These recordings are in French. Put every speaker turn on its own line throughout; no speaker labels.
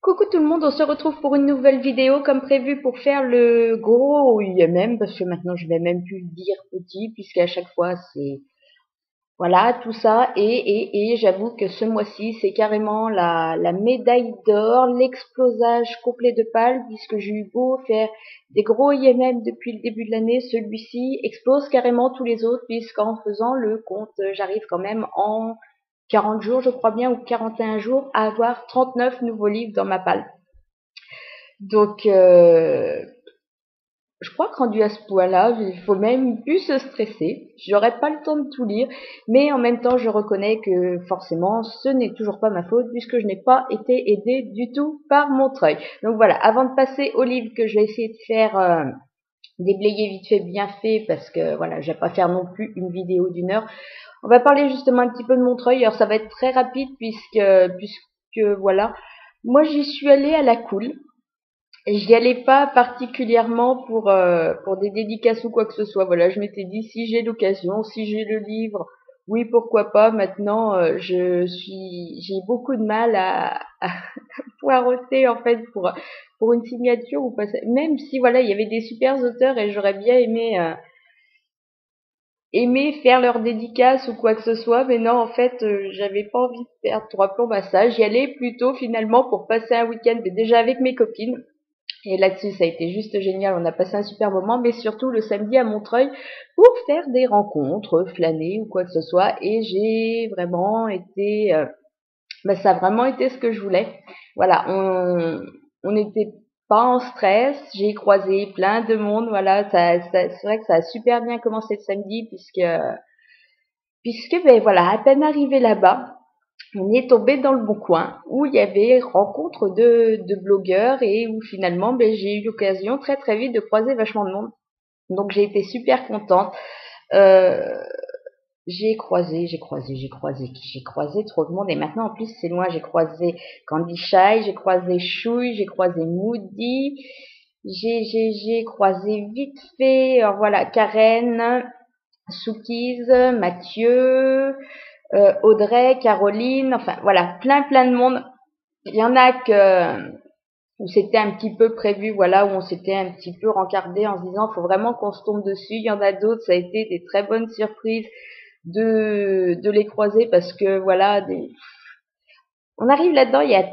Coucou tout le monde, on se retrouve pour une nouvelle vidéo comme prévu pour faire le gros IMM parce que maintenant je vais même plus dire petit puisqu'à chaque fois c'est voilà tout ça et j'avoue que ce mois-ci c'est carrément la médaille d'or, l'explosage complet de pales puisque j'ai eu beau faire des gros IMM depuis le début de l'année, celui-ci explose carrément tous les autres puisqu'en faisant le compte j'arrive quand même en 40 jours je crois bien ou 41 jours à avoir 39 nouveaux livres dans ma palle. Donc, je crois que rendu à ce point-là, il faut même plus se stresser. J'aurais pas le temps de tout lire, mais en même temps, je reconnais que forcément, ce n'est toujours pas ma faute puisque je n'ai pas été aidée du tout par Montreuil. Donc voilà, avant de passer au livre que je vais essayer de faire déblayer vite fait, bien fait, parce que voilà, je vais pas faire non plus une vidéo d'1 heure. On va parler justement un petit peu de Montreuil. Alors ça va être très rapide puisque voilà, moi j'y suis allée à la cool. J'y allais pas particulièrement pour des dédicaces ou quoi que ce soit. Voilà, je m'étais dit si j'ai l'occasion, si j'ai le livre, oui pourquoi pas. Maintenant, j'ai beaucoup de mal à poireauter en fait pour une signature ou pas. Même si voilà, il y avait des super auteurs et j'aurais bien aimé faire leur dédicace ou quoi que ce soit, mais non en fait, j'avais pas envie de perdre trois plombs à ça. J'y allais plutôt finalement pour passer un week-end déjà avec mes copines. Et là-dessus, ça a été juste génial. On a passé un super moment, mais surtout le samedi à Montreuil pour faire des rencontres, flâner ou quoi que ce soit. Et j'ai vraiment été, ça a vraiment été ce que je voulais. Voilà, on n'était pas en stress. J'ai croisé plein de monde. Voilà, c'est vrai que ça a super bien commencé le samedi puisque ben voilà, à peine arrivé là-bas. On est tombé dans le bon coin où il y avait rencontre de blogueurs et où finalement j'ai eu l'occasion très très vite de croiser vachement de monde. Donc j'ai été super contente. Euh, j'ai croisé trop de monde et maintenant en plus c'est loin. J'ai croisé Candy Shy, j'ai croisé Chouille, j'ai croisé Moody, j'ai croisé vite fait, alors voilà, Karen, Soukiz, Mathieu, Audrey, Caroline, enfin voilà, plein de monde. Il y en a où c'était un petit peu prévu, voilà, où on s'était un petit peu rencardé en se disant faut vraiment qu'on se tombe dessus. Il y en a d'autres, ça a été des très bonnes surprises de les croiser parce que voilà, on arrive là-dedans, il y a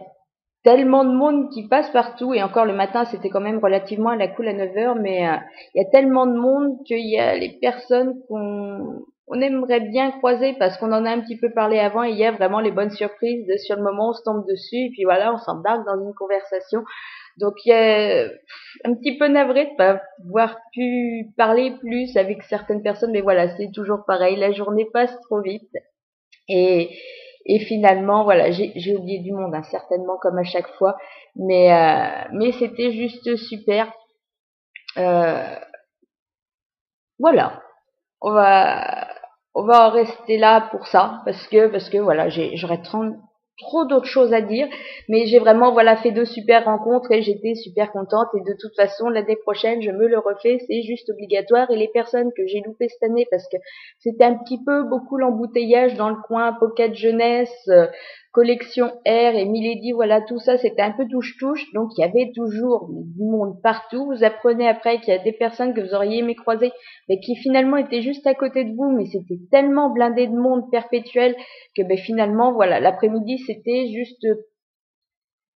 tellement de monde qui passe partout et encore le matin c'était quand même relativement à la cool à 9 heures, mais il y a tellement de monde qu'il y a les personnes on aimerait bien croiser parce qu'on en a un petit peu parlé avant et il y a vraiment les bonnes surprises de sur le moment on se tombe dessus et puis voilà on s'embarque dans une conversation. Donc il y a un petit peu navré de pas pouvoir pu parler plus avec certaines personnes, mais voilà c'est toujours pareil, la journée passe trop vite. Et, et finalement, voilà, j'ai oublié du monde, hein, certainement comme à chaque fois, mais c'était juste super. Euh, voilà, on va on va en rester là pour ça parce que voilà, j'aurais trop d'autres choses à dire, mais j'ai vraiment voilà fait deux super rencontres et j'étais super contente et de toute façon l'année prochaine je me le refais, c'est juste obligatoire et les personnes que j'ai loupées cette année parce que c'était un petit peu beaucoup l'embouteillage dans le coin Pocket Jeunesse, collection R et Milady, voilà tout ça c'était un peu touche-touche, donc il y avait toujours du monde partout. Vous apprenez après qu'il y a des personnes que vous auriez aimé croiser mais qui finalement étaient juste à côté de vous, mais c'était tellement blindé de monde perpétuel que finalement, voilà, l'après-midi, c'était juste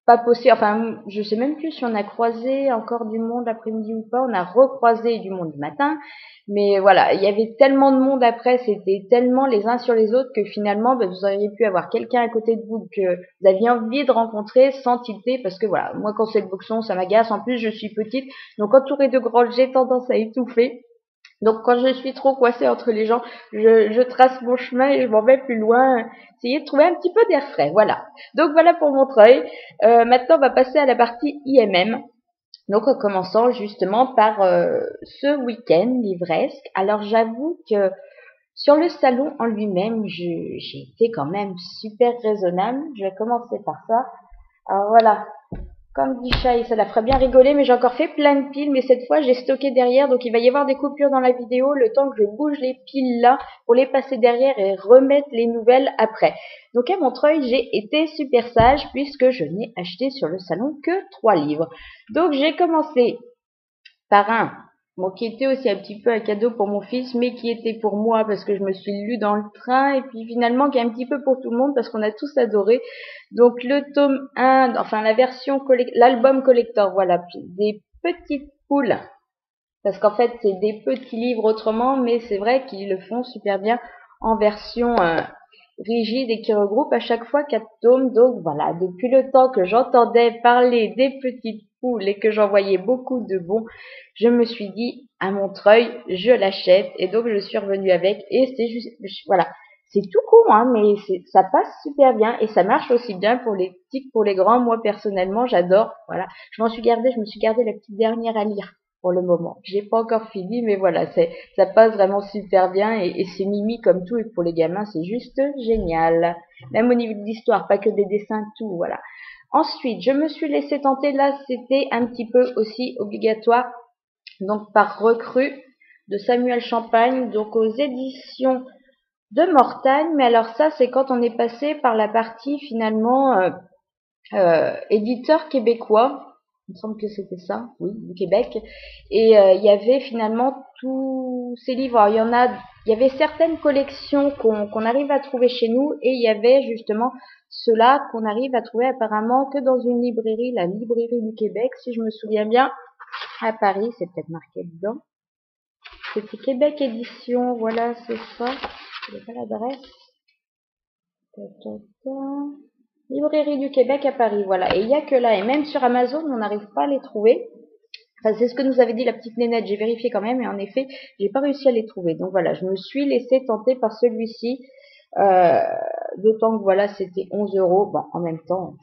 pas possible. Enfin, je sais même plus si on a croisé encore du monde l'après-midi ou pas. On a recroisé du monde du matin, mais voilà, il y avait tellement de monde après, c'était tellement les uns sur les autres que finalement, vous auriez pu avoir quelqu'un à côté de vous que vous aviez envie de rencontrer sans tilter, parce que voilà, moi quand c'est le boxon, ça m'agace. En plus, je suis petite, donc entourée de grolles, j'ai tendance à étouffer. Donc quand je suis trop coincée entre les gens, je trace mon chemin et je m'en vais plus loin, essayer de trouver un petit peu d'air frais. Voilà. Donc voilà pour Montreuil. Maintenant, on va passer à la partie IMM. Donc en commençant justement par ce week-end livresque. Alors j'avoue que sur le salon en lui-même, j'ai été quand même super raisonnable. Je vais commencer par ça. Alors voilà. Candy Shy, ça la ferait bien rigoler, mais j'ai encore fait plein de piles, mais cette fois j'ai stocké derrière, donc il va y avoir des coupures dans la vidéo, le temps que je bouge les piles là, pour les passer derrière et remettre les nouvelles après. Donc à Montreuil, j'ai été super sage, puisque je n'ai acheté sur le salon que 3 livres. Donc j'ai commencé par un, bon, qui était aussi un petit peu un cadeau pour mon fils, mais qui était pour moi parce que je me suis lu dans le train, et puis finalement qui est un petit peu pour tout le monde parce qu'on a tous adoré. Donc le tome 1, enfin la version l'album collector, voilà, des petites poules, parce qu'en fait c'est des petits livres autrement, mais c'est vrai qu'ils le font super bien en version rigide et qui regroupe à chaque fois 4 tomes. Donc voilà, depuis le temps que j'entendais parler des petites poules et que j'en voyais beaucoup de bons, je me suis dit à Montreuil, je l'achète, et donc je suis revenue avec, et c'est juste, voilà, c'est tout con, hein, mais ça passe super bien et ça marche aussi bien pour les petits que pour les grands. Moi personnellement, j'adore. Voilà, je me suis gardé la petite dernière à lire pour le moment. J'ai pas encore fini, mais voilà, ça passe vraiment super bien, et c'est mimi comme tout, et pour les gamins, c'est juste génial. Même au niveau de l'histoire, pas que des dessins, tout, voilà. Ensuite, je me suis laissé tenter, là, c'était un petit peu aussi obligatoire, donc par Recrue de Samuel Champagne, donc aux éditions de Mortagne, mais alors ça, c'est quand on est passé par la partie finalement éditeur québécois. Il me semble que c'était ça, oui, du Québec. Et il y avait finalement tous ces livres. Alors, il y avait certaines collections qu'on arrive à trouver chez nous, et il y avait justement ceux-là qu'on arrive à trouver apparemment que dans une librairie, la librairie du Québec, si je me souviens bien, à Paris, c'est peut-être marqué dedans. C'était Québec Édition, voilà, c'est ça. Je n'ai pas l'adresse. Librairie du Québec à Paris, voilà. Et il n'y a que là, et même sur Amazon, on n'arrive pas à les trouver. Enfin, c'est ce que nous avait dit la petite nénette, j'ai vérifié quand même, et en effet, j'ai pas réussi à les trouver. Donc voilà, je me suis laissée tenter par celui-ci, d'autant que voilà, c'était 11 €. Bon, en même temps,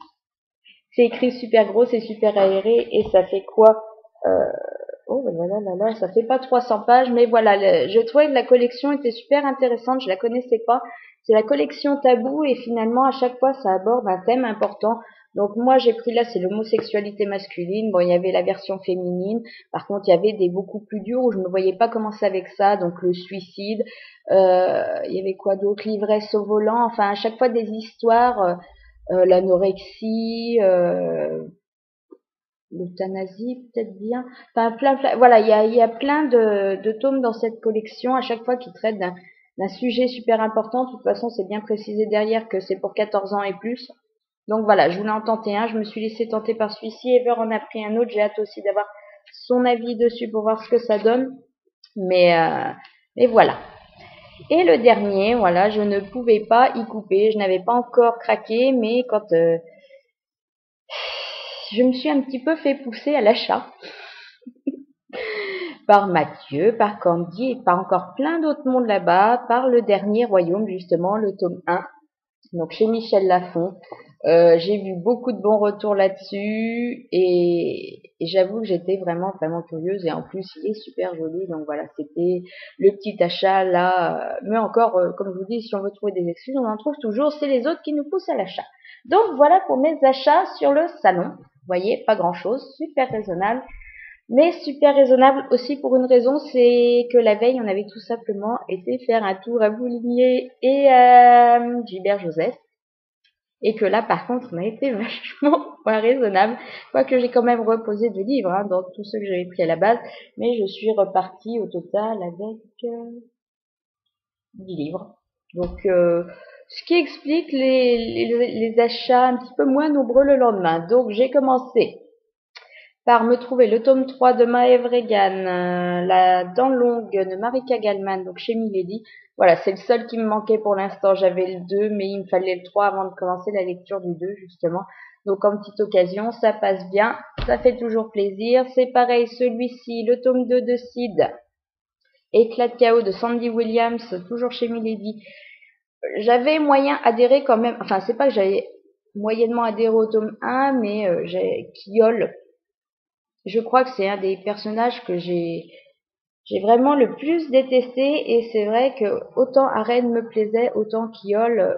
c'est écrit super gros, c'est super aéré, et ça fait quoi? Oh là là là là, ça fait pas 300 pages, mais voilà, je trouvais que la collection était super intéressante, je la connaissais pas. C'est la collection Tabou, et finalement à chaque fois ça aborde un thème important. Donc moi j'ai pris là, c'est l'homosexualité masculine. Bon, il y avait la version féminine, par contre il y avait des beaucoup plus durs où je ne me voyais pas commencer avec ça, donc le suicide, il y avait quoi d'autre, l'ivresse au volant, enfin à chaque fois des histoires, l'anorexie, l'euthanasie, peut-être bien. Enfin, voilà, il y a plein de tomes dans cette collection, à chaque fois qui traitent d'un sujet super important. De toute façon, c'est bien précisé derrière que c'est pour 14 ans et plus. Donc voilà, je voulais en tenter un, je me suis laissée tenter par celui-ci. Ever en a pris un autre, j'ai hâte aussi d'avoir son avis dessus pour voir ce que ça donne. Mais voilà. Et le dernier, voilà, je ne pouvais pas y couper, je n'avais pas encore craqué, mais quand je me suis un petit peu fait pousser à l'achat par Mathieu, par Candy, et par encore plein d'autres mondes là-bas, par le dernier royaume, justement, le tome 1, donc chez Michel Lafon. J'ai vu beaucoup de bons retours là-dessus, et j'avoue que j'étais vraiment vraiment curieuse, et en plus il est super joli, donc voilà, c'était le petit achat là, mais encore, comme je vous dis, si on veut trouver des excuses, on en trouve toujours, c'est les autres qui nous poussent à l'achat. Donc voilà pour mes achats sur le salon, vous voyez, pas grand chose, super raisonnable. Mais super raisonnable aussi pour une raison, c'est que la veille, on avait tout simplement été faire un tour à Bouligné et à Gilbert Joseph. Et que là, par contre, on a été vachement moins raisonnable. Quoique j'ai quand même reposé 2 livres, hein, dans tous ceux que j'avais pris à la base. Mais je suis repartie au total avec 10 livres. Donc, ce qui explique les achats un petit peu moins nombreux le lendemain. Donc, j'ai commencé par me trouver le tome 3 de Maëv Regan, la dent longue de Marika Gallman, donc chez Milady. Voilà, c'est le seul qui me manquait pour l'instant. J'avais le 2, mais il me fallait le 3 avant de commencer la lecture du 2, justement. Donc, en petite occasion, ça passe bien. Ça fait toujours plaisir. C'est pareil, celui-ci, le tome 2 de Sid, Éclat de chaos de Sandy Williams, toujours chez Milady. J'avais moyen adhéré quand même. Enfin, c'est pas que j'avais moyennement adhéré au tome 1, mais Kiol, je crois que c'est un des personnages que j'ai vraiment le plus détesté, et c'est vrai que autant Arène me plaisait, autant Kiol,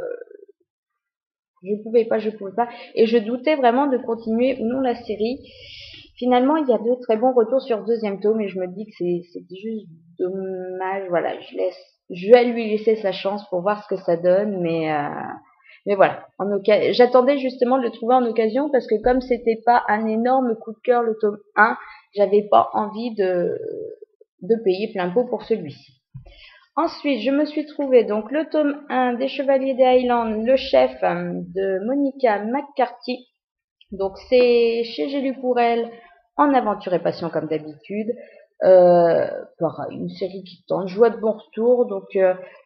je pouvais pas, et je doutais vraiment de continuer ou non la série. Finalement, il y a de très bons retours sur le deuxième tome et je me dis que c'était juste dommage. Voilà, je vais lui laisser sa chance pour voir ce que ça donne, mais voilà. J'attendais justement de le trouver en occasion parce que comme c'était pas un énorme coup de cœur le tome 1, j'avais pas envie de payer plein pot pour celui-ci. Ensuite, je me suis trouvé donc le tome 1 des Chevaliers des Highlands, le chef de Monica McCarthy. Donc c'est chez J'ai lu pour elle, en aventure et passion comme d'habitude. Pareil, une série qui tente, je vois de bons retours,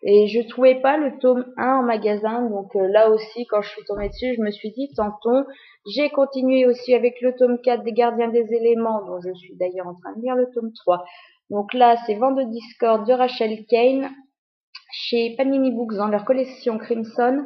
et je trouvais pas le tome 1 en magasin, donc là aussi quand je suis tombée dessus, je me suis dit tentons. J'ai continué aussi avec le tome 4 des Gardiens des éléments, dont je suis d'ailleurs en train de lire le tome 3. Donc là c'est Vent de Discorde de Rachel Kane chez Panini Books dans leur collection Crimson.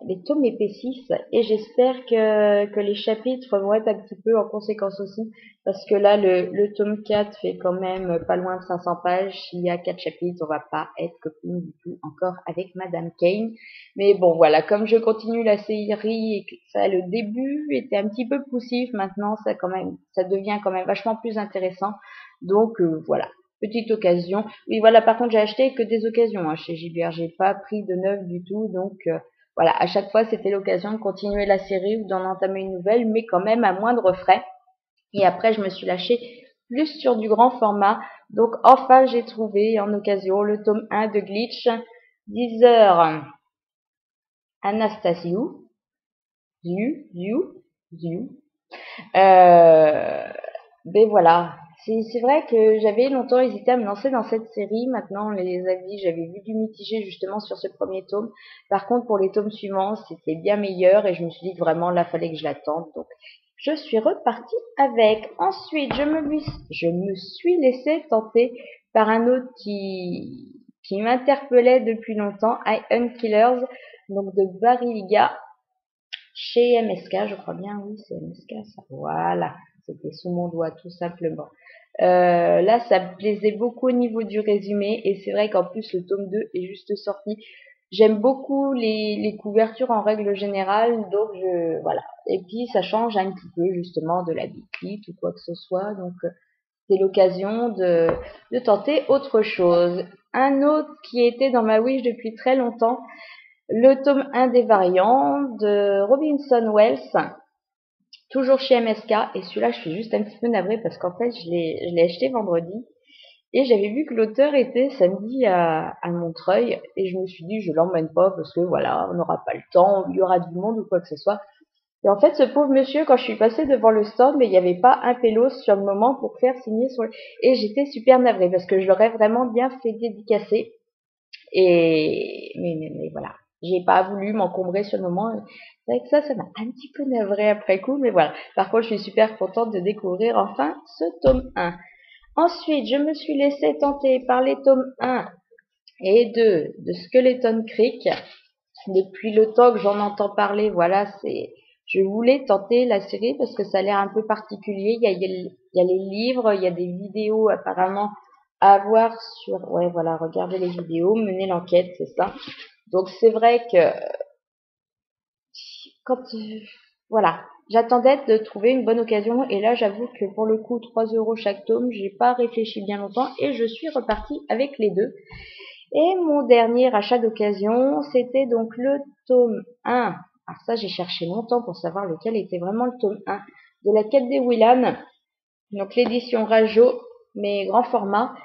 Les tomes épaississent et j'espère que les chapitres vont être un petit peu en conséquence aussi, parce que là le tome 4 fait quand même pas loin de 500 pages. S'il y a 4 chapitres, on va pas être copine du tout encore avec Madame Kane. Mais bon voilà, comme je continue la série et que ça, le début était un petit peu poussif, maintenant ça devient quand même vachement plus intéressant. Donc voilà. Petite occasion. Oui, voilà, par contre, j'ai acheté que des occasions chez JBR. J'ai pas pris de neuf du tout. Donc, voilà, à chaque fois, c'était l'occasion de continuer la série ou d'en entamer une nouvelle, mais quand même à moindre frais. Et après, je me suis lâchée plus sur du grand format. Donc, enfin, j'ai trouvé en occasion le tome 1 de Glitch, 10 heures Anastasiou. Ziu. Ben voilà. C'est vrai que j'avais longtemps hésité à me lancer dans cette série. Maintenant, les avis, j'avais vu du mitigé justement sur ce premier tome. Par contre, pour les tomes suivants, c'était bien meilleur et je me suis dit que vraiment là, fallait que je l'attende. Donc, je suis repartie avec. Ensuite, je me suis laissée tenter par un autre qui m'interpellait depuis longtemps, I Hunt Killers, donc de Barry Liga, chez MSK, je crois bien, oui, c'est MSK, ça. Voilà, c'était sous mon doigt, tout simplement. Là, ça me plaisait beaucoup au niveau du résumé, et c'est vrai qu'en plus, le tome 2 est juste sorti. J'aime beaucoup les couvertures en règle générale, donc voilà. Et puis, ça change un petit peu, justement, de la Big ou quoi que ce soit, donc c'est l'occasion de tenter autre chose. Un autre qui était dans ma wish depuis très longtemps, le tome 1 des variants de Robinson Wells, toujours chez MSK, et celui-là je suis juste un petit peu navrée parce qu'en fait je l'ai acheté vendredi et j'avais vu que l'auteur était samedi à Montreuil et je me suis dit je l'emmène pas parce que voilà, on n'aura pas le temps, il y aura du monde ou quoi que ce soit. Et en fait ce pauvre monsieur, quand je suis passée devant le stand, mais il n'y avait pas un pélos sur le moment pour faire signer et j'étais super navrée parce que je l'aurais vraiment bien fait dédicacer. Mais voilà, j'ai pas voulu m'encombrer sur le moment. C'est vrai que ça m'a un petit peu navré après coup, mais voilà. Par contre, je suis super contente de découvrir enfin ce tome 1. Ensuite, je me suis laissée tenter par les tomes 1 et 2 de Skeleton Creek. Depuis le temps que j'en entends parler, voilà, je voulais tenter la série parce que ça a l'air un peu particulier. Il y a les livres, il y a des vidéos apparemment à voir ouais, voilà, regardez les vidéos, mener l'enquête, c'est ça. Donc c'est vrai que voilà, j'attendais de trouver une bonne occasion et là j'avoue que pour le coup 3 € chaque tome, j'ai pas réfléchi bien longtemps et je suis repartie avec les deux. Et mon dernier achat d'occasion, c'était donc le tome 1. Alors ça, j'ai cherché longtemps pour savoir lequel était vraiment le tome 1 de la quête des Willan. Donc l'édition Rajo, mais grand format.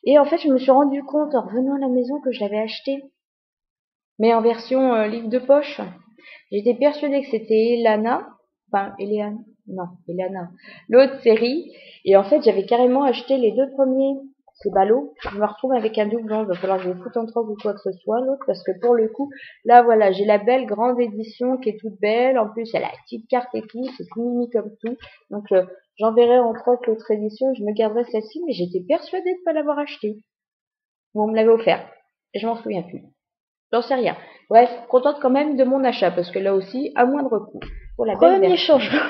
Et en fait, je me suis rendu compte en revenant à la maison que je l'avais acheté, mais en version livre de poche. J'étais persuadée que c'était Elana, enfin Eliane, non, Elana, l'autre série. Et en fait, j'avais carrément acheté les deux premiers. C'est ballot. Je me retrouve avec un doublon. Il va falloir que je le foute en troc ou quoi que ce soit, l'autre, parce que pour le coup, là, voilà, j'ai la belle grande édition qui est toute belle. En plus, elle a la petite carte et tout. C'est tout mini comme tout. Donc, j'enverrai en troc l'autre édition. Je me garderai celle-ci, mais j'étais persuadée de pas l'avoir achetée. Bon, on me l'avait offert. Et je m'en souviens plus. J'en sais rien. Bref, contente quand même de mon achat, parce que là aussi, à moindre coût. Pour la belle
Premier changement.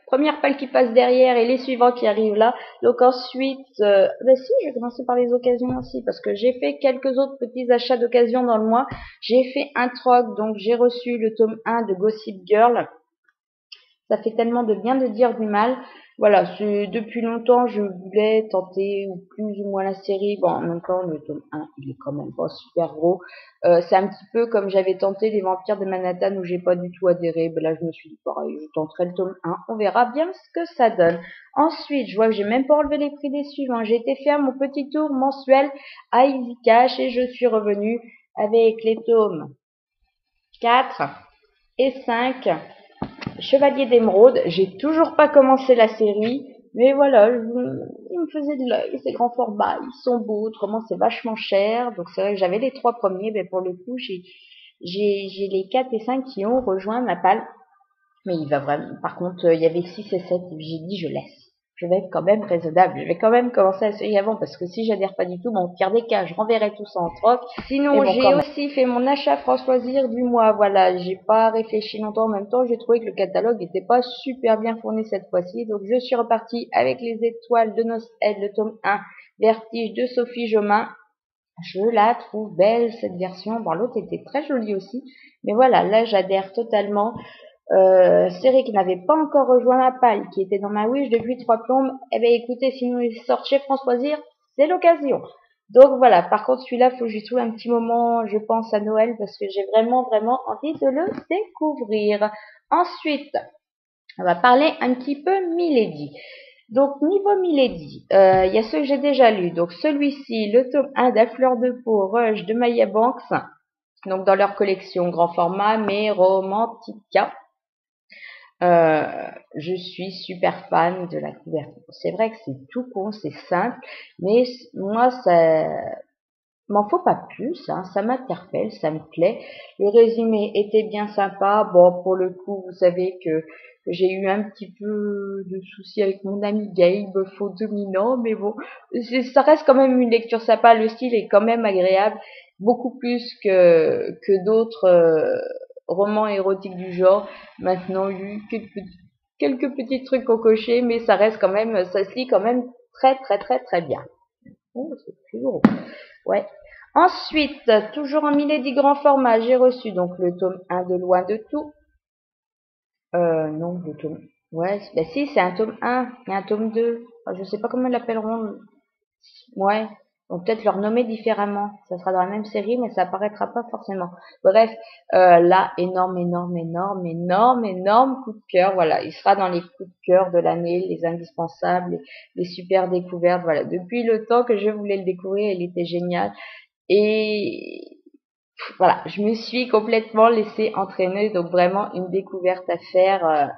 première palle qui passe derrière et les suivants qui arrivent là. Donc ensuite, si, je vais commencer par les occasions aussi, parce que j'ai fait quelques autres petits achats d'occasion dans le mois. J'ai fait un troc, donc j'ai reçu le tome 1 de Gossip Girl. Ça fait tellement de bien de dire du mal. Voilà, depuis longtemps, je voulais tenter ou plus ou moins la série. Bon, en même temps, le tome 1, il est quand même pas super gros. C'est un petit peu comme j'avais tenté les Vampires de Manhattan où j'ai pas du tout adhéré. Ben là, je me suis dit, pareil, je tenterai le tome 1. On verra bien ce que ça donne. Ensuite, je vois que j'ai même pas enlevé les prix des suivants. J'ai été faire mon petit tour mensuel à Easy Cash et je suis revenue avec les tomes 4 et 5. Chevalier d'Émeraude, j'ai toujours pas commencé la série, mais voilà, il me faisait de l'œil, ces grands formats, ils sont beaux, autrement c'est vachement cher, donc c'est vrai que j'avais les 3 premiers, mais pour le coup, j'ai les 4 et 5 qui ont rejoint ma palle, mais il va vraiment, par contre, il y avait 6 et 7, j'ai dit je laisse. Je vais être quand même raisonnable. Je vais quand même commencer la série avant parce que si j'adhère pas du tout, bon, au pire des cas, je renverrai tout ça en troc. Sinon, bon, j'ai aussi fait mon achat France Loisirs du mois. Voilà, j'ai pas réfléchi longtemps. En même temps, j'ai trouvé que le catalogue était pas super bien fourni cette fois-ci. Donc, je suis repartie avec les étoiles de Noces, le tome 1, Vertige de Sophie Jomain. Je la trouve belle, cette version. Bon, l'autre était très jolie aussi. Mais voilà, là, j'adhère totalement. Série qui n'avait pas encore rejoint ma palle, qui était dans ma wish depuis 3 plombes, eh bien écoutez, sinon il sort chez France Loisirs, c'est l'occasion. Donc voilà, par contre celui-là, faut que j'y trouve un petit moment, je pense à Noël, parce que j'ai vraiment envie de le découvrir. Ensuite, on va parler un petit peu Milady. Donc niveau Milady, il y a ceux que j'ai déjà lus. Donc celui-ci, le tome 1 d'À fleur de peau, Rush de Maya Banks, donc dans leur collection grand format, mais Romantica. Je suis super fan de la couverture. C'est vrai que c'est tout con, c'est simple, mais moi, ça m'en faut pas plus, hein, ça m'interpelle, ça me plaît. Le résumé était bien sympa. Bon, pour le coup, vous savez que j'ai eu un petit peu de soucis avec mon ami Gabe, faux dominant, mais bon, ça reste quand même une lecture sympa. Le style est quand même agréable, beaucoup plus que d'autres romans érotiques du genre. Maintenant, il y a eu quelques petits trucs au cocher, mais ça reste quand même, ça se lit quand même très bien. Oh, c'est plus gros. Ouais. Ensuite, toujours en Milady grand format, j'ai reçu donc le tome 1 de Loin de tout. Non, le tome. Ouais, bah si, c'est un tome 1, il y a un tome 2. Enfin, je sais pas comment ils l'appelleront. Ouais. Donc peut-être leur nommer différemment. Ça sera dans la même série, mais ça apparaîtra pas forcément. Bref, là, énorme coup de cœur. Voilà, il sera dans les coups de cœur de l'année, les indispensables, les super découvertes. Voilà, depuis le temps que je voulais le découvrir, il était génial. Et voilà, je me suis complètement laissée entraîner, donc vraiment une découverte à faire.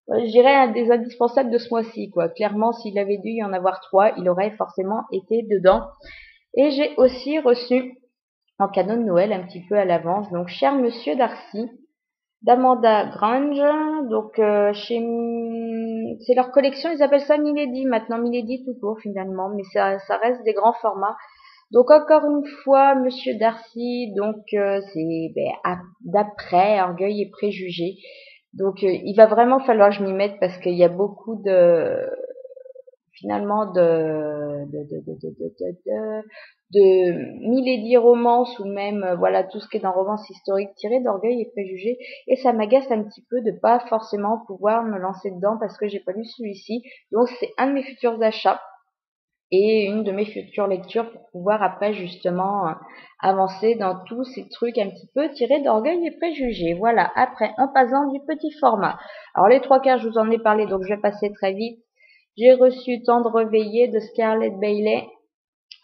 Je dirais un des indispensables de ce mois-ci, quoi. Clairement, s'il avait dû y en avoir 3, il aurait forcément été dedans. Et j'ai aussi reçu en cadeau de Noël un petit peu à l'avance, donc Cher Monsieur Darcy d'Amanda Grange. Donc c'est leur collection, ils appellent ça Milady maintenant, Milady tout court finalement, mais ça reste des grands formats. Donc encore une fois, Monsieur Darcy, donc c'est d'après Orgueil et Préjugés. Donc il va vraiment falloir que je m'y mette parce qu'il y a beaucoup finalement de Milady romance ou même voilà tout ce qui est dans romance historique tiré d'Orgueil et Préjugés, et ça m'agace un petit peu de pas forcément pouvoir me lancer dedans parce que j'ai pas lu celui-ci. Donc c'est un de mes futurs achats et une de mes futures lectures pour pouvoir après justement avancer dans tous ces trucs un petit peu tirés d'Orgueil et Préjugés. Voilà, après en passant du petit format. Alors les 3/4 je vous en ai parlé, donc je vais passer très vite. J'ai reçu Tendre Veillée de Scarlett Bailey.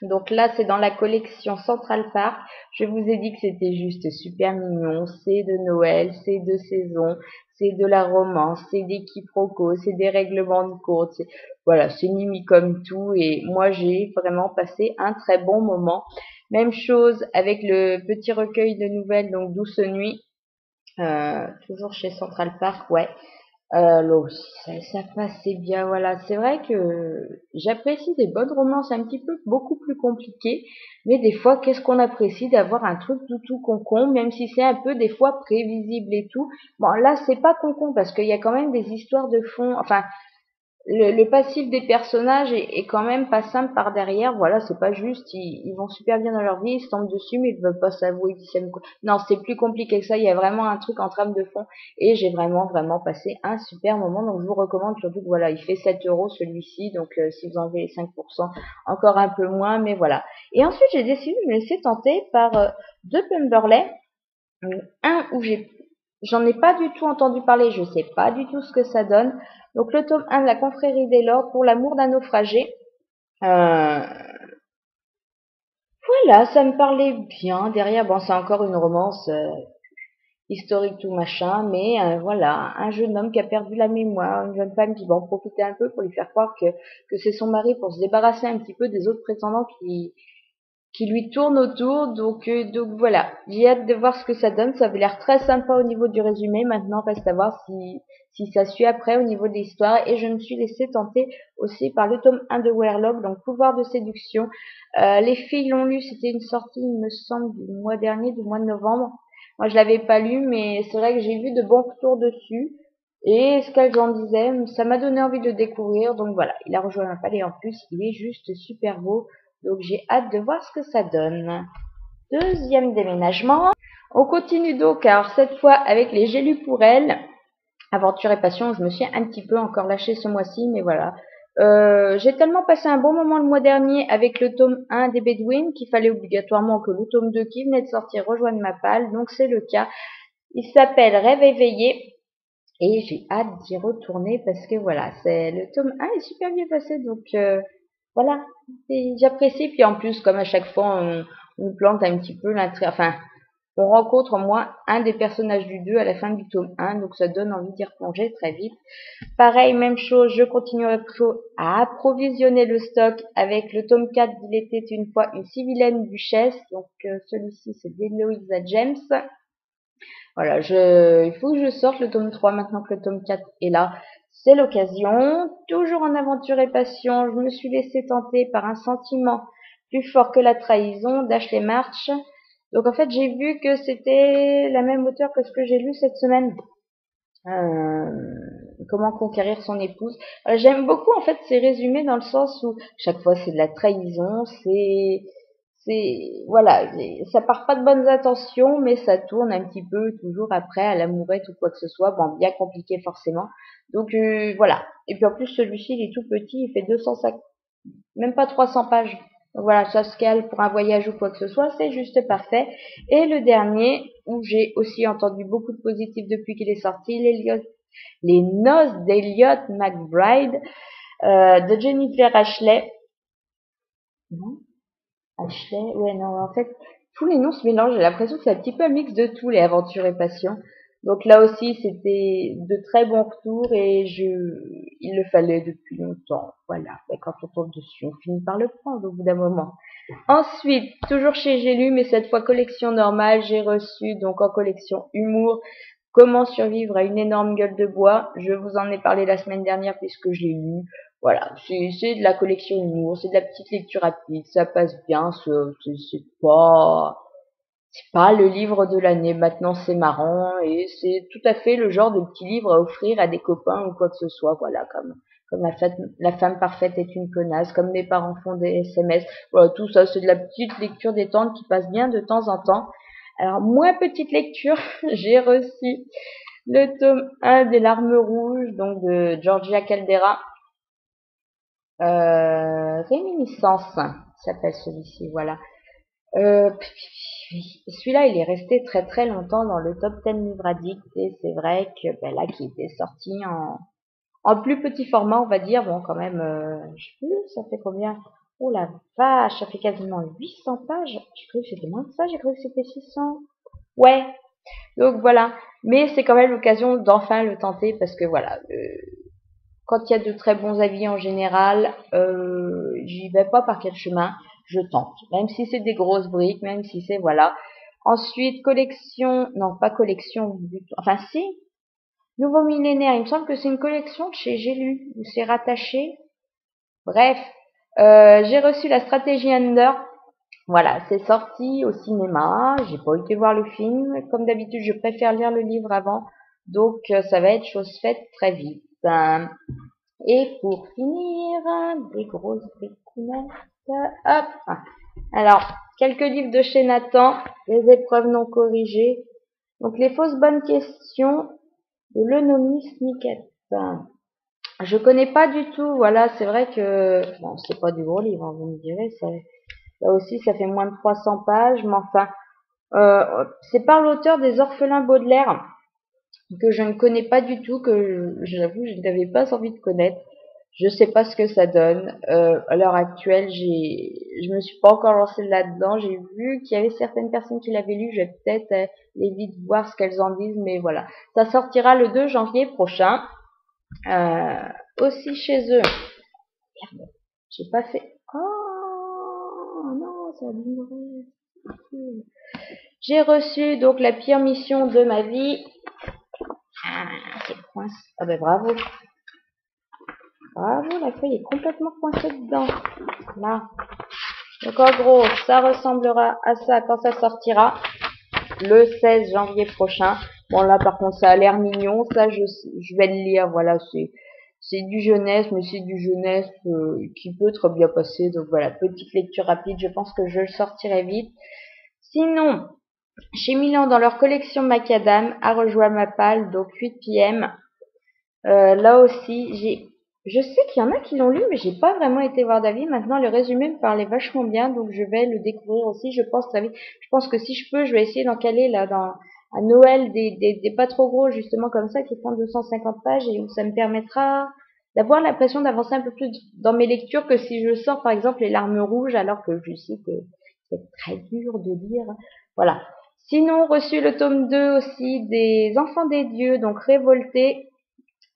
Donc là, c'est dans la collection Central Park. Je vous ai dit que c'était juste super mignon. C'est de Noël, c'est de saison, c'est de la romance, c'est des quiproquos, c'est des règlements de compte. Voilà, c'est mimi comme tout. Et moi, j'ai vraiment passé un très bon moment. Même chose avec le petit recueil de nouvelles, donc Douce Nuit. Toujours chez Central Park, ouais. Là aussi, ça passait bien, voilà. C'est vrai que j'apprécie des bonnes romances un petit peu beaucoup plus compliquées, mais des fois, qu'est-ce qu'on apprécie d'avoir un truc tout concon, même si c'est un peu des fois prévisible et tout. Bon, là, c'est pas concon parce qu'il y a quand même des histoires de fond. Enfin, le passif des personnages est quand même pas simple par derrière. Voilà, c'est pas juste, ils vont super bien dans leur vie, ils se tombent dessus, mais ils veulent pas s'avouer qu'ils s'aiment quoi. Non, c'est plus compliqué que ça. Il y a vraiment un truc en trame de fond et j'ai vraiment passé un super moment. Donc je vous recommande surtout que voilà, il fait 7 € celui-ci. Donc si vous enlevez les 5%, encore un peu moins, mais voilà. Et ensuite j'ai décidé de me laisser tenter par deux Pemberley. Un où j'en ai pas du tout entendu parler, je sais pas du tout ce que ça donne. Donc le tome 1 de la confrérie des Lords pour l'amour d'un naufragé. Euh, voilà, ça me parlait bien. Derrière, bon, c'est encore une romance historique tout machin, mais voilà, un jeune homme qui a perdu la mémoire, une jeune femme qui va en profiter un peu pour lui faire croire que c'est son mari pour se débarrasser un petit peu des autres prétendants qui lui tourne autour. Donc voilà, j'ai hâte de voir ce que ça donne. Ça avait l'air très sympa au niveau du résumé. Maintenant, reste à voir si ça suit après au niveau de l'histoire. Et je me suis laissée tenter aussi par le tome 1 de Werlog, donc Pouvoir de séduction. Les filles l'ont lu, c'était une sortie, il me semble, du mois dernier, du mois de novembre. Moi, je l'avais pas lu, mais c'est vrai que j'ai vu de bons retours dessus. Et ce qu'elles en disaient, ça m'a donné envie de le découvrir. Donc voilà, il a rejoint un palais en plus, il est juste super beau. Donc j'ai hâte de voir ce que ça donne. Deuxième déménagement. On continue donc, alors cette fois avec les J'ai lu pour elle. Aventure et passion, je me suis un petit peu encore lâchée ce mois-ci, mais voilà. J'ai tellement passé un bon moment le mois dernier avec le tome 1 des Bedouines qu'il fallait obligatoirement que le tome 2 qui venait de sortir rejoigne ma palle, donc c'est le cas. Il s'appelle Rêve éveillé et j'ai hâte d'y retourner parce que voilà, c'est le tome 1 est super bien passé, donc voilà, j'apprécie. Puis en plus, comme à chaque fois, on plante un petit peu l'intrigue, enfin, on rencontre au moins un des personnages du 2 à la fin du tome 1, donc ça donne envie d'y replonger très vite. Pareil, même chose, je continue à approvisionner le stock avec le tome 4 d'Il était une fois une si vilaine duchesse, donc celui-ci c'est d'Eloisa James. Voilà, il faut que je sorte le tome 3 maintenant que le tome 4 est là. C'est l'occasion. Toujours en aventure et passion, je me suis laissée tenter par un sentiment plus fort que la trahison d'Ashley March. Donc en fait, j'ai vu que c'était la même auteure que ce que j'ai lu cette semaine. Comment conquérir son épouse. J'aime beaucoup en fait ces résumés dans le sens où chaque fois c'est de la trahison, voilà, ça part pas de bonnes intentions, mais ça tourne un petit peu toujours après à l'amourette ou quoi que ce soit, bon, bien compliqué forcément. Donc voilà. Et puis en plus celui-ci il est tout petit, il fait 205, même pas 300 pages. Donc voilà, ça se cale pour un voyage ou quoi que ce soit, c'est juste parfait. Et le dernier, où j'ai aussi entendu beaucoup de positifs depuis qu'il est sorti, les noces d'Eliot McBride, de Jennifer Ashley. Non, Ashley, ouais, non, en fait, tous les noms se mélangent. J'ai l'impression que c'est un petit peu un mix de tous les aventures et passions. Donc là aussi, c'était de très bons retours et il le fallait depuis longtemps. Voilà. Et quand on tombe dessus, on finit par le prendre au bout d'un moment. Ensuite, toujours chez J'ai lu, mais cette fois collection normale, j'ai reçu donc en collection humour Comment survivre à une énorme gueule de bois. Je vous en ai parlé la semaine dernière puisque je l'ai lu. Voilà, c'est de la collection humour, c'est de la petite lecture rapide, ça passe bien, c'est pas le livre de l'année. Maintenant, c'est marrant et c'est tout à fait le genre de petit livre à offrir à des copains ou quoi que ce soit. Voilà, comme la femme parfaite est une connasse, comme mes parents font des SMS. Voilà, tout ça, c'est de la petite lecture détente qui passe bien de temps en temps. Alors, moins petite lecture, j'ai reçu le tome 1 des Larmes Rouges, donc de Georgia Caldera. Réminiscence s'appelle celui-ci, voilà. Celui-là, il est resté très longtemps dans le top 10 livre addict et c'est vrai que là, qui était sorti en plus petit format, on va dire, bon, quand même, je sais plus, ça fait combien? Oh la vache, ça fait quasiment 800 pages. J'ai cru que c'était moins que ça, j'ai cru que c'était 600. Ouais, donc voilà. Mais c'est quand même l'occasion d'enfin le tenter parce que voilà, quand il y a de très bons avis en général, j'y vais pas par quel chemin, je tente. Même si c'est des grosses briques, même si c'est voilà. Ensuite, collection, non pas collection du tout. Enfin si, Nouveau millénaire, il me semble que c'est une collection de chez J'ai lu, où c'est rattaché. Bref, j'ai reçu la stratégie Under. Voilà, c'est sorti au cinéma. J'ai pas été voir le film. Comme d'habitude, je préfère lire le livre avant. Donc, ça va être chose faite très vite. Et pour finir, des grosses découvertes. Hop. Alors, quelques livres de chez Nathan. Les épreuves non corrigées. Donc, les fausses bonnes questions de l'Eunomis Niket. Je connais pas du tout. Voilà, c'est vrai que bon, c'est pas du gros livre, hein, vous me direz. Ça, là aussi, ça fait moins de 300 pages, mais enfin, c'est par l'auteur des Orphelins Baudelaire que je ne connais pas du tout, que j'avoue, je n'avais pas envie de connaître. Je sais pas ce que ça donne. À l'heure actuelle, je me suis pas encore lancée là-dedans. J'ai vu qu'il y avait certaines personnes qui l'avaient lu. Je vais peut-être les vite voir ce qu'elles en disent, mais voilà. Ça sortira le 2 janvier prochain. Aussi chez eux. Merde, j'ai pas fait. Oh non, ça a duré. J'ai reçu donc la pire mission de ma vie. Ah, c'est coince. Ah ben bravo. Bravo, la feuille est complètement coincée dedans. Là. Donc en gros, ça ressemblera à ça quand ça sortira le 16 janvier prochain. Bon là par contre ça a l'air mignon, ça je vais le lire, voilà, c'est du jeunesse, mais c'est du jeunesse qui peut très bien passer. Donc voilà, petite lecture rapide, je pense que je le sortirai vite. Sinon, chez Milan, dans leur collection Macadam, à rejoindre ma palle, donc 8 p.m. Là aussi, je sais qu'il y en a qui l'ont lu, mais j'ai pas vraiment été voir d'avis. Maintenant, le résumé me parlait vachement bien, donc je vais le découvrir aussi, je pense très vite. Je pense que si je peux, je vais essayer d'en caler là à Noël des pas trop gros, justement comme ça, qui font 250 pages et où ça me permettra d'avoir l'impression d'avancer un peu plus dans mes lectures que si je sors par exemple les larmes rouges, alors que je sais que c'est très dur de lire. Voilà. Sinon, reçu le tome 2 aussi des Enfants des Dieux, donc Révoltés,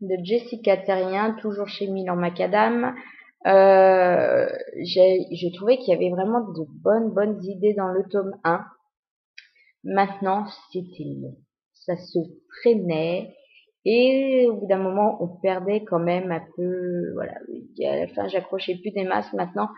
de Jessica Terrien, toujours chez Milan Macadam. J'ai trouvé qu'il y avait vraiment de bonnes idées dans le tome 1. Maintenant, c'était long. Ça se traînait. Et au bout d'un moment, on perdait quand même un peu, voilà, à la fin, j'accrochais plus des masses. Maintenant,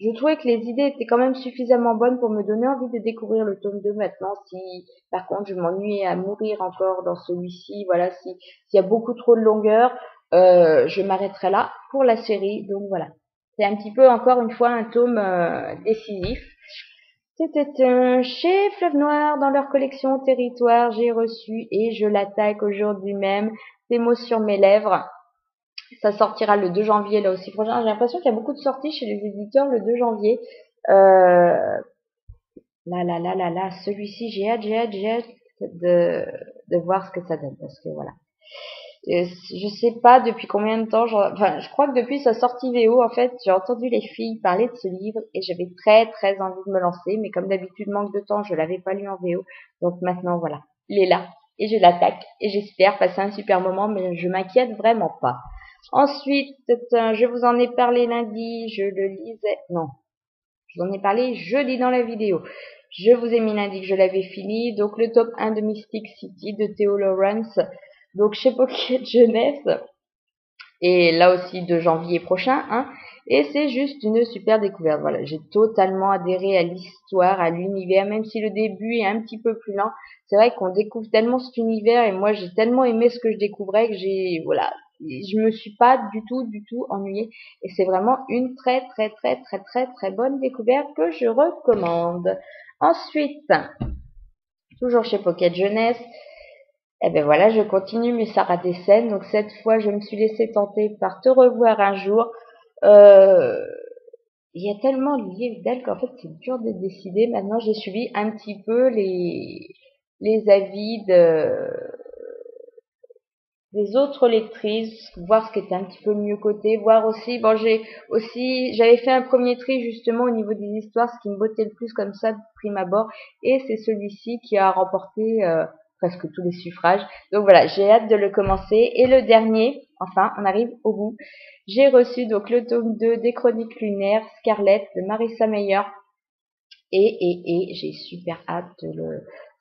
je trouvais que les idées étaient quand même suffisamment bonnes pour me donner envie de découvrir le tome 2 maintenant. Si, par contre, je m'ennuyais à mourir encore dans celui-ci, voilà, s'il y a beaucoup trop de longueur, je m'arrêterai là pour la série. Donc voilà. C'est un petit peu, encore une fois, un tome décisif. C'était chez Fleuve Noir, dans leur collection Territoire, j'ai reçu et je l'attaque aujourd'hui même, des mots sur mes lèvres. Ça sortira le 2 janvier là aussi prochain. J'ai l'impression qu'il y a beaucoup de sorties chez les éditeurs le 2 janvier. Là, celui-ci, j'ai hâte de voir ce que ça donne, parce que voilà. Je sais pas depuis combien de temps, je crois que depuis sa sortie VO, en fait, j'ai entendu les filles parler de ce livre et j'avais très envie de me lancer, mais comme d'habitude, manque de temps, je l'avais pas lu en VO. Donc maintenant, voilà, il est là et je l'attaque et j'espère passer un super moment, mais je m'inquiète vraiment pas. Ensuite, je vous en ai parlé lundi, je le lisais, non, je vous en ai parlé jeudi dans la vidéo. Je vous ai mis lundi que je l'avais fini, donc le top 1 de Mystic City de Theo Lawrence, donc chez Pocket Jeunesse, et là aussi de janvier prochain, hein, et c'est juste une super découverte. Voilà, j'ai totalement adhéré à l'histoire, à l'univers, même si le début est un petit peu plus lent. C'est vrai qu'on découvre tellement cet univers, et moi j'ai tellement aimé ce que je découvrais que voilà, je me suis pas du tout ennuyée, et c'est vraiment une très bonne découverte que je recommande. Ensuite, toujours chez Pocket Jeunesse, eh ben voilà, je continue mes Sarah Dessen. Donc cette fois, je me suis laissée tenter par Te revoir un jour. Il y a tellement de livres d'elle qu'en fait, c'est dur de décider. Maintenant, j'ai suivi un petit peu les avis des autres lectrices, voir ce qui était un petit peu mieux coté, voir aussi, bon, j'avais fait un premier tri justement au niveau des histoires, ce qui me bottait le plus comme ça de prime abord, et c'est celui-ci qui a remporté presque tous les suffrages. Donc voilà, j'ai hâte de le commencer. Et le dernier, enfin, on arrive au bout. J'ai reçu donc le tome 2 des Chroniques lunaires, Scarlett de Marissa Meyer. Et j'ai super hâte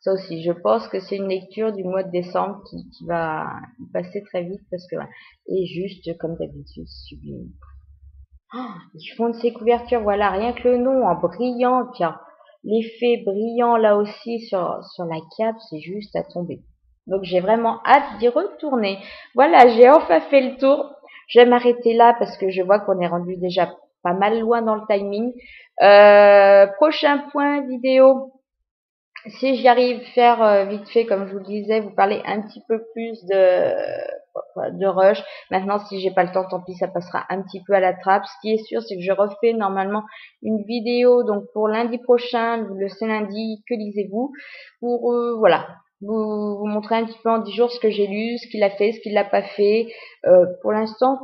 Ça aussi, je pense que c'est une lecture du mois de décembre qui va passer très vite parce que et juste comme d'habitude sublime. Oh, ils font de ces couvertures, voilà, rien que le nom en brillant, puis l'effet brillant là aussi sur la cape, c'est juste à tomber. Donc j'ai vraiment hâte d'y retourner. Voilà, j'ai enfin fait le tour. Je vais m'arrêter là parce que je vois qu'on est rendu déjà pas mal loin dans le timing. Prochain point vidéo. Si j'y arrive, faire vite fait, comme je vous le disais, vous parler un petit peu plus de rush. Maintenant, si j'ai pas le temps, tant pis, ça passera un petit peu à la trappe. Ce qui est sûr, c'est que je refais normalement une vidéo donc pour lundi prochain, le c'est lundi, que lisez-vous, pour voilà, vous montrer un petit peu en 10 jours ce que j'ai lu, ce qu'il a fait, ce qu'il n'a pas fait. Pour l'instant,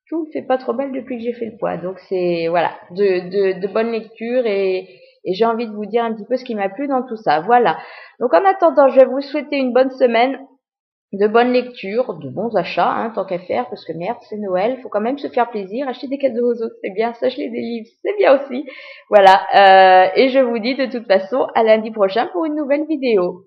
tout ne fait pas trop mal depuis que j'ai fait le poids. Donc c'est voilà, de bonnes lectures et j'ai envie de vous dire un petit peu ce qui m'a plu dans tout ça. Voilà. Donc en attendant, je vais vous souhaiter une bonne semaine, de bonnes lectures, de bons achats, hein, tant qu'à faire, parce que merde, c'est Noël, faut quand même se faire plaisir, acheter des cadeaux aux autres, c'est bien, s'acheter des livres, c'est bien aussi. Voilà. Et je vous dis de toute façon à lundi prochain pour une nouvelle vidéo.